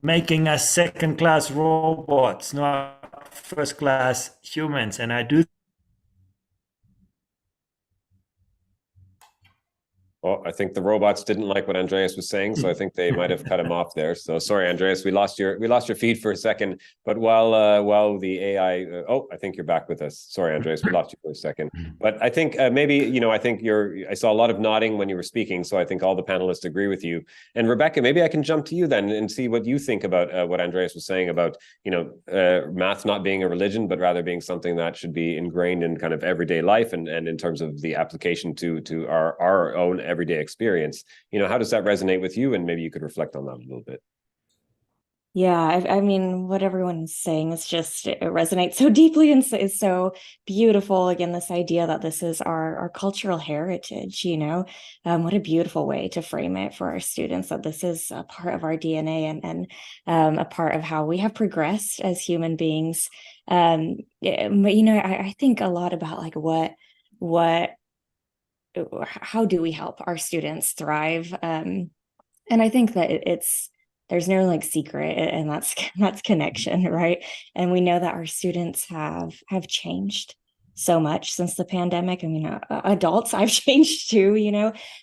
Speaker 2: making us second-class robots, not first-class humans. And I do.
Speaker 1: Well, I think the robots didn't like what Andreas was saying, so I think they might have cut him off there. So sorry, Andreas, we lost your feed for a second. But while the AI, I think you're back with us. Sorry, Andreas, we lost you for a second. But I think maybe I think I saw a lot of nodding when you were speaking, so I think all the panelists agree with you. And Rebecca, maybe I can jump to you then and see what you think about what Andreas was saying about math not being a religion, but rather being something that should be ingrained in kind of everyday life and in terms of the application to our own everyday experience. How does that resonate with you? And maybe you could reflect on that a little bit.
Speaker 3: Yeah, I mean, what everyone's saying is just, it resonates so deeply and is so beautiful. Again, this idea that this is our cultural heritage, what a beautiful way to frame it for our students, that this is a part of our DNA and a part of how we have progressed as human beings. But I think a lot about like how do we help our students thrive? And I think that there's no like secret, and that's connection, right? And we know that our students have changed so much since the pandemic. I mean, adults, I've changed too.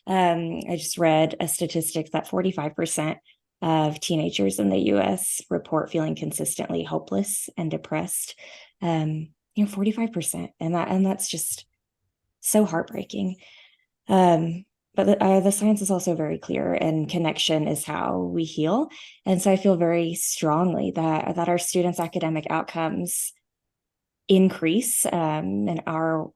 Speaker 3: I just read a statistic that 45% of teenagers in the U.S. report feeling consistently hopeless and depressed. 45%, and that's just so heartbreaking. But the science is also very clear, and connection is how we heal. And so I feel very strongly that our students' academic outcomes increase, and are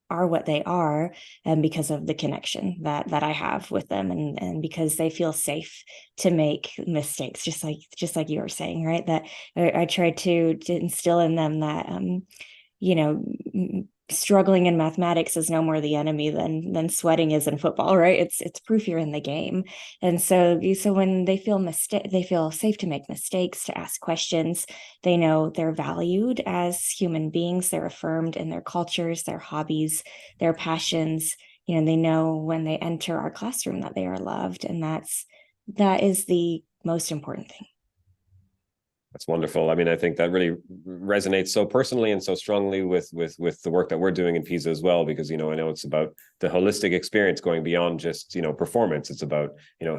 Speaker 3: what they are, and because of the connection that I have with them, and because they feel safe to make mistakes, just like you were saying, right? That I try to instill in them that struggling in mathematics is no more the enemy than sweating is in football, right? It's proof you're in the game. And so when they feel safe to make mistakes, to ask questions, they know they're valued as human beings, they're affirmed in their cultures, their hobbies, their passions. They know when they enter our classroom that they are loved, and that is the most important thing.
Speaker 1: That's wonderful. I mean, I think that really resonates so personally and so strongly with the work that we're doing in PISA as well, because, I know it's about the holistic experience going beyond just, performance. It's about,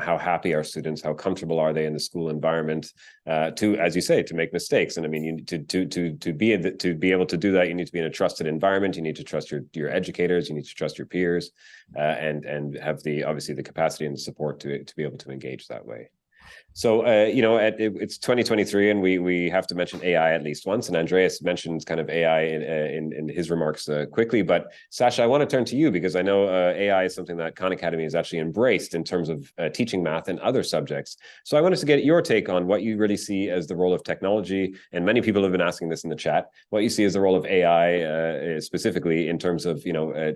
Speaker 1: how happy are students, how comfortable are they in the school environment, to, as you say, to make mistakes. And I mean, you need to be able to do that, you need to be in a trusted environment. You need to trust your educators, you need to trust your peers, and have obviously the capacity and the support to be able to engage that way. So, it's 2023, and we have to mention AI at least once. And Andreas mentioned kind of AI in his remarks quickly. But Sasha, I want to turn to you, because I know AI is something that Khan Academy has actually embraced in terms of teaching math and other subjects. So I wanted to get your take on what you really see as the role of technology. And many people have been asking this in the chat, what you see as the role of AI specifically in terms of,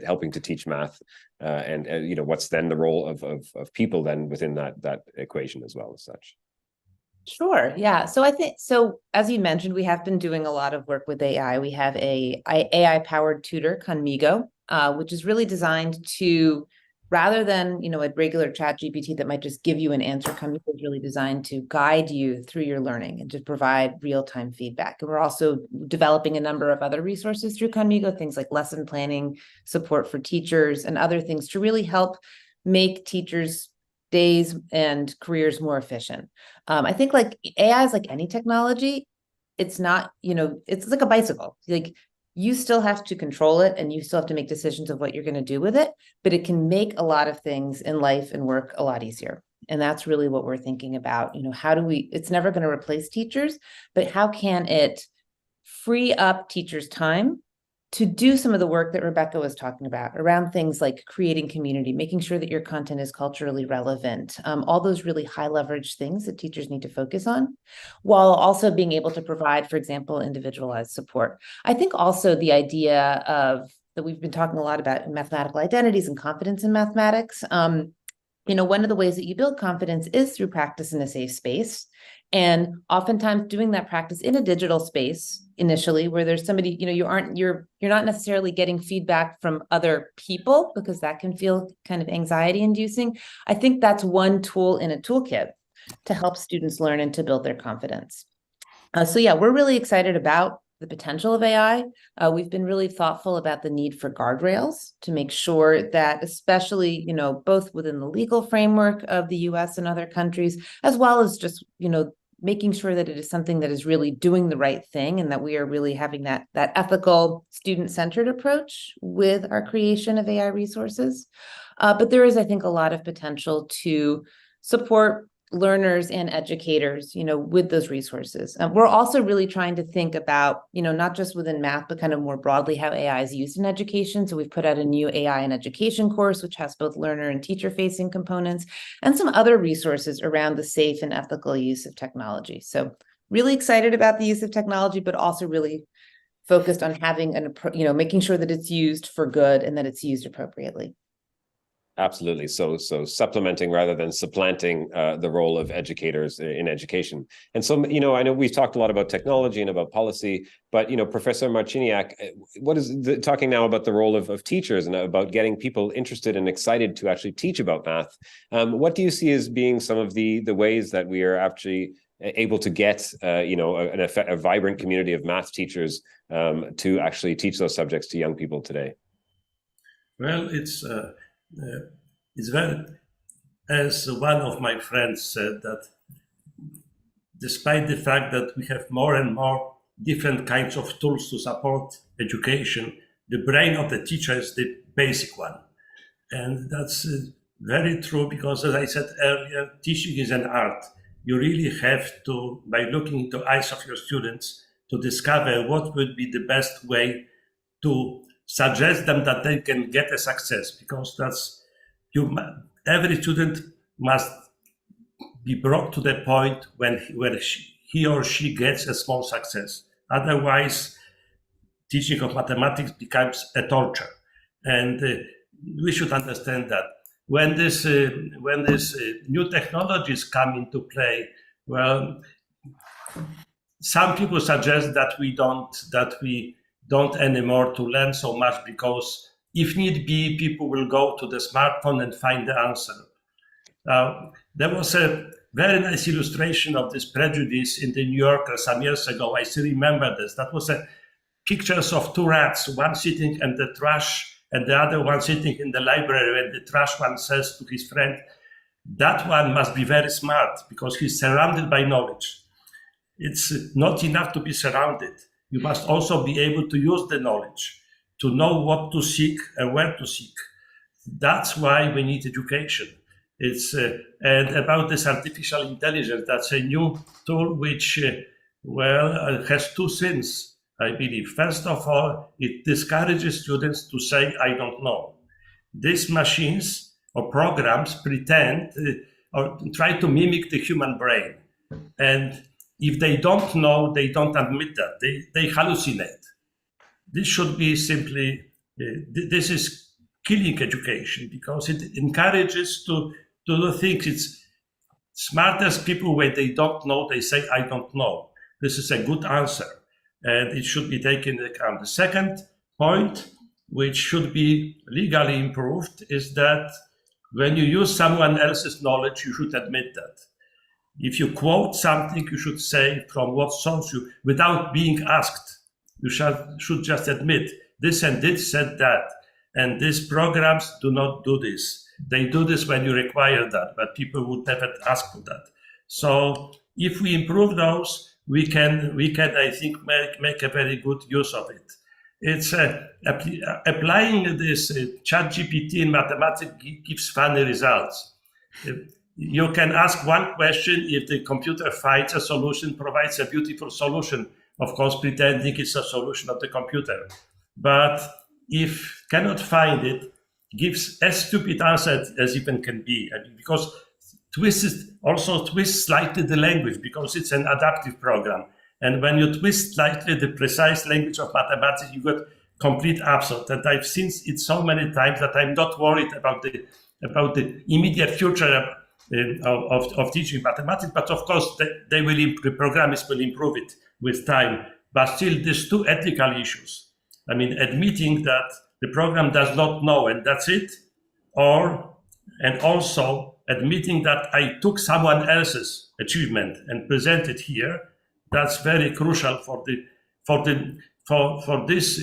Speaker 1: helping to teach math. And what's then the role of people then within that equation as well as such.
Speaker 4: Sure. Yeah. So I think, so as you mentioned, we have been doing a lot of work with AI. We have a AI powered tutor, Conmigo, which is really designed to, rather than, a regular chat GPT that might just give you an answer, Conmigo is really designed to guide you through your learning and to provide real-time feedback. And we're also developing a number of other resources through Conmigo, things like lesson planning, support for teachers, and other things to really help make teachers' days and careers more efficient. I think like AI is like any technology. It's not, it's like a bicycle. Like you still have to control it, and you still have to make decisions of what you're going to do with it, but it can make a lot of things in life and work a lot easier. And that's really what we're thinking about. How do it's never going to replace teachers, but how can it free up teachers' time to do some of the work that Rebecca was talking about around things like creating community, making sure that your content is culturally relevant, all those really high leverage things that teachers need to focus on, while also being able to provide, for example, individualized support. I think also the idea of that we've been talking a lot about mathematical identities and confidence in mathematics. One of the ways that you build confidence is through practice in a safe space. And oftentimes doing that practice in a digital space initially, where there's somebody, you're not necessarily getting feedback from other people, because that can feel kind of anxiety inducing. I think that's one tool in a toolkit to help students learn and to build their confidence. So yeah, we're really excited about the potential of AI. We've been really thoughtful about the need for guardrails to make sure that, especially, both within the legal framework of the US and other countries, as well as just, making sure that it is something that is really doing the right thing, and that we are really having that ethical, student-centered approach with our creation of AI resources. But there is, I think, a lot of potential to support learners and educators, with those resources. We're also really trying to think about, not just within math, but kind of more broadly how AI is used in education. So we've put out a new AI in education course, which has both learner and teacher-facing components, and some other resources around the safe and ethical use of technology. So really excited about the use of technology, but also really focused on having making sure that it's used for good and that it's used appropriately.
Speaker 1: Absolutely. So supplementing rather than supplanting the role of educators in education. And so, I know we've talked a lot about technology and about policy, but, Professor Marciniak, what is talking now about the role of teachers and about getting people interested and excited to actually teach about math? What do you see as being some of the ways that we are actually able to get, a vibrant community of math teachers to actually teach those subjects to young people today?
Speaker 5: Well, it's very, as one of my friends said, that despite the fact that we have more and more different kinds of tools to support education, the brain of the teacher is the basic one. And that's very true because, as I said earlier, teaching is an art. You really have to, by looking into the eyes of your students, to discover what would be the best way to suggest them that they can get a success, because every student must be brought to the point when he or she gets a small success. Otherwise, teaching of mathematics becomes a torture, and we should understand that when this new technologies come into play, well, some people suggest that we don't anymore to learn so much, because if need be, people will go to the smartphone and find the answer. There was a very nice illustration of this prejudice in the New Yorker some years ago. I still remember this. That was pictures of two rats, one sitting in the trash and the other one sitting in the library, and the trash one says to his friend, that one must be very smart because he's surrounded by knowledge. It's not enough to be surrounded. You must also be able to use the knowledge, to know what to seek and where to seek. That's why we need education. It's and about this artificial intelligence, that's a new tool which, has two sins, I believe. First of all, it discourages students to say, I don't know. These machines or programs pretend or try to mimic the human brain. And if they don't know, they don't admit that. They hallucinate. This should be simply, this is killing education, because it encourages to do things. It's smartest people, when they don't know, they say, I don't know. This is a good answer, and it should be taken into account. The second point, which should be legally improved, is that when you use someone else's knowledge, you should admit that. If you quote something, you should say from what source without being asked. You should just admit this and this said that. And these programs do not do this. They do this when you require that, but people would never ask for that. So if we improve those, we can I think, make a very good use of it. It's applying this ChatGPT in mathematics gives funny results. You can ask one question, if the computer finds a solution, provides a beautiful solution, of course, pretending it's a solution of the computer. But if cannot find it, gives as stupid answer as even can be. I mean, because twists slightly the language, because it's an adaptive program. And when you twist slightly the precise language of mathematics, you get complete absurd. And I've seen it so many times that I'm not worried about the immediate future of teaching mathematics, but of course the programmers will improve it with time. But still, there's two ethical issues. I mean, admitting that the program does not know and that's it, and also admitting that I took someone else's achievement and presented here. That's very crucial for these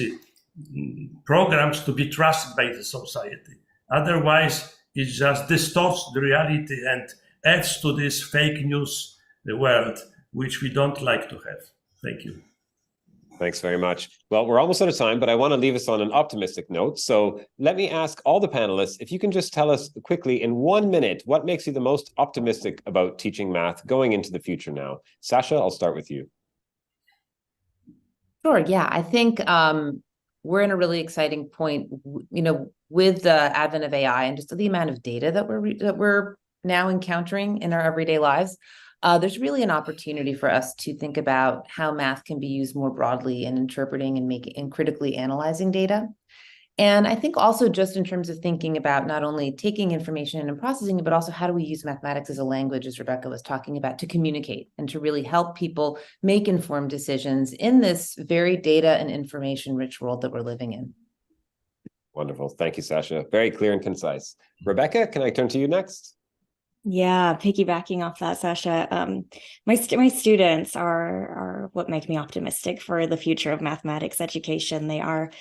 Speaker 5: programs to be trusted by the society. Otherwise, it just distorts the reality and adds to this fake news world, which we don't like to have. Thank you.
Speaker 1: Thanks very much. Well, we're almost out of time, but I want to leave us on an optimistic note. So let me ask all the panelists, if you can just tell us quickly in 1 minute, what makes you the most optimistic about teaching math going into the future now? Sasha, I'll start with you.
Speaker 4: Sure. Yeah, I think we're in a really exciting point, with the advent of AI and just the amount of data that we're now encountering in our everyday lives. There's really an opportunity for us to think about how math can be used more broadly in interpreting and critically analyzing data. And I think also just in terms of thinking about not only taking information and processing it, but also how do we use mathematics as a language, as Rebecca was talking about, to communicate and to really help people make informed decisions in this very data and information-rich world that we're living in.
Speaker 1: Wonderful. Thank you, Sasha. Very clear and concise. Rebecca, can I turn to you next?
Speaker 3: Yeah, piggybacking off that, Sasha, my students are what make me optimistic for the future of mathematics education. They are,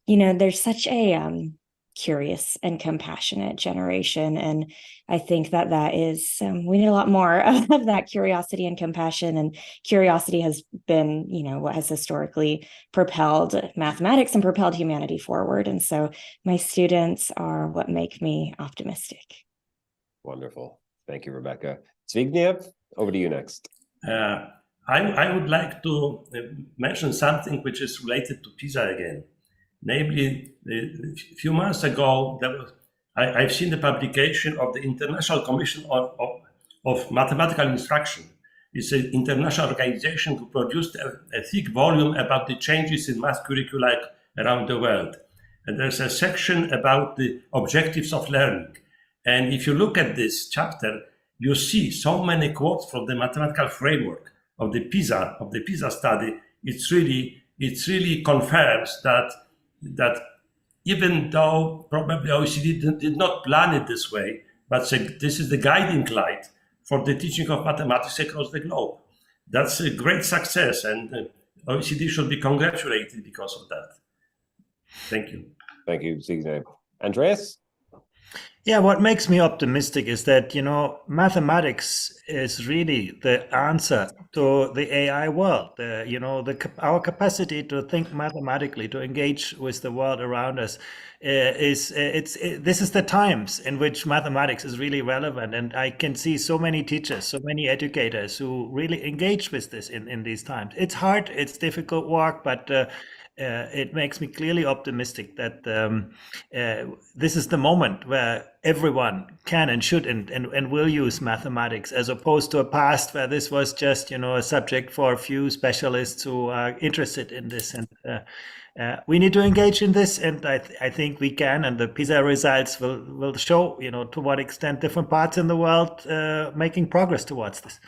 Speaker 3: they're such a curious and compassionate generation, and I think that is we need a lot more of that curiosity and compassion. And curiosity has been, what has historically propelled mathematics and propelled humanity forward. And so my students are what make me optimistic.
Speaker 1: Wonderful. Thank you, Rebecca. Zbigniew, over to you next.
Speaker 5: I would like to mention something which is related to PISA again. Namely, a few months ago, I've seen the publication of the International Commission of Mathematical Instruction. It's an international organization who produced a thick volume about the changes in math curricula around the world. And there's a section about the objectives of learning. And if you look at this chapter, you see so many quotes from the mathematical framework of the PISA study. It really confirms that even though probably OECD did not plan it this way, but this is the guiding light for the teaching of mathematics across the globe. That's a great success, and OECD should be congratulated because of that. Thank you.
Speaker 1: Thank you, Zbigniew. Andreas?
Speaker 2: Yeah, what makes me optimistic is that, mathematics is really the answer to the AI world. Our capacity to think mathematically, to engage with the world around us, this is the times in which mathematics is really relevant. And I can see so many teachers, so many educators who really engage with this in these times. It's hard, it's difficult work, but it makes me clearly optimistic that this is the moment where everyone can and should and will use mathematics, as opposed to a past where this was just, a subject for a few specialists who are interested in this. And we need to engage in this, and I think we can. And the PISA results will show, to what extent different parts in the world making progress towards this.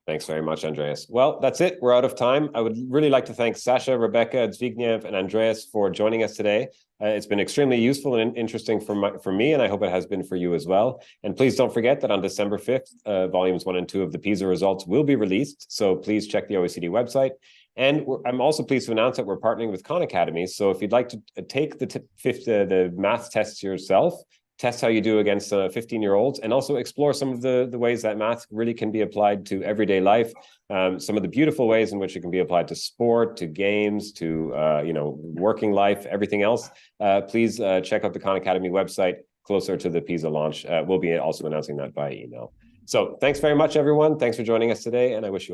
Speaker 1: Thanks very much, Andreas. Well, that's it. We're out of time. I would really like to thank Sasha, Rebecca, Zbigniew, and Andreas for joining us today. It's been extremely useful and interesting for me, and I hope it has been for you as well. And please don't forget that on December 5th, volumes 1 and 2 of the PISA results will be released. So please check the OECD website. And I'm also pleased to announce that we're partnering with Khan Academy. So if you'd like to take the math tests yourself, test how you do against 15-year-olds, and also explore some of the ways that math really can be applied to everyday life, some of the beautiful ways in which it can be applied to sport, to games, to working life, everything else. Please check out the Khan Academy website closer to the PISA launch. We'll be also announcing that via email. So thanks very much, everyone. Thanks for joining us today, and I wish you all